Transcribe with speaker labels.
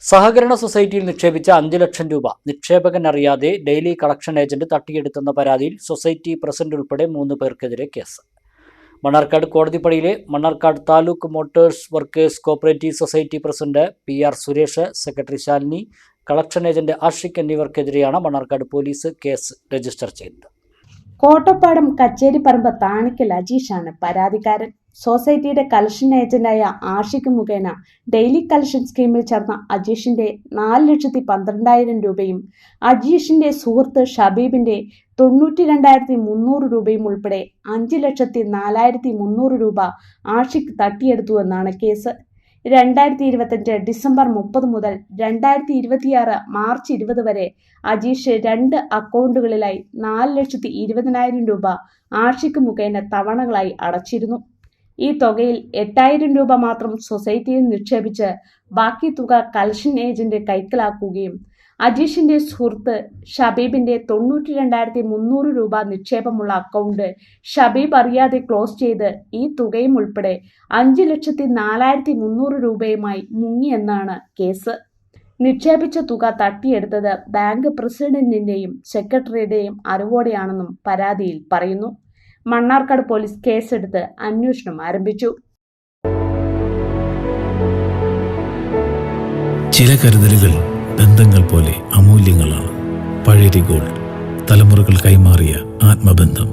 Speaker 1: സഹകരണ സൊസൈറ്റിയിൽ നിക്ഷേപിച്ച 5 ലക്ഷം രൂപ നിക്ഷേപകൻ അറിയാതെ ഡെയിലി കളക്ഷൻ ഏജന്റ് തട്ടിയെടുത്തെന്ന പരാതിയിൽ സൊസൈറ്റി പ്രസിഡന്റ് ഉൾപ്പെടെ 3 പേർക്കെതിരെ കേസ്. മണ്ണാർക്കാട് കോടതിപ്പടിയിലെ Mannarkkad taluk motors workers cooperative society president PR Suresh, secretary Shalini, collection agent Ashiq എന്നിവർക്കെതിരെയാണ് മണ്ണാർക്കാട് പോലീസ് കേസ് രജിസ്റ്റർ ചെയ്തത്.
Speaker 2: കോട്ടപ്പാടം കച്ചേരിപ്പറമ്പ് താണിക്കൽ അജീഷാണ് പരാതിക്കാരൻ. സൊസൈറ്റിയുടെ കളക്ഷൻ ഏജന്റായ ആഷിഖ് മുഖേന ഡെയിലി കളക്ഷൻ സ്കീമിൽ ചേർന്ന അജീഷിന്റെ 4,12,000 രൂപയും അജീഷിന്റെ സുഹൃത്ത് ഷബീബിന്റെ 92,300 രൂപയും ഉൾപ്പെടെ 5,04,300 രൂപ ആഷിഖ് തട്ടിയെടുത്തുവെന്നാണ് കേസ്. 2025 ഡിസംബർ 30 മുതൽ 2026 മാർച്ച് 20 വരെ അജീഷ് 2 അക്കൗണ്ടുകളിലായി 4,20,000 രൂപ ആഷിഖ് മുഖേന തവണകളായി അടച്ചിരുന്നു. ഈ തുകയിൽ 8,000 രൂപ മാത്രം സൊസൈറ്റിയിൽ നിക്ഷേപിച്ച് ബാക്കി തുക കളക്ഷൻ ഏജന്റ് കൈക്കലാക്കുകയും അജീഷിന്റെ സുഹൃത്ത് ഷബീബിന്റെ 92,300 രൂപ നിക്ഷേപമുള്ള അക്കൗണ്ട് ഷബീബ് അറിയാതെ ക്ലോസ് ചെയ്ത് ഈ തുകയും ഉൾപ്പെടെ 5,04,300 രൂപയുമായി മുങ്ങിയെന്നാണ് കേസ്. നിക്ഷേപിച്ച തുക തട്ടിയെടുത്തത് ബാങ്ക് പ്രസിഡന്റിന്റെയും സെക്രട്ടറിയുടെയും അറിവോടെയാണെന്നും പരാതിയിൽ പറയുന്നു. മണ്ണാർക്കാട് പോലീസ് കേസെടുത്ത് അന്വേഷണം ആരംഭിച്ചു.
Speaker 3: ചില കരുതലുകൾ ബന്ധങ്ങൾ പോലെ അമൂല്യങ്ങളാണ്. പഴരി ഗോൾഡ്, തലമുറകൾ കൈമാറിയ ആത്മബന്ധം.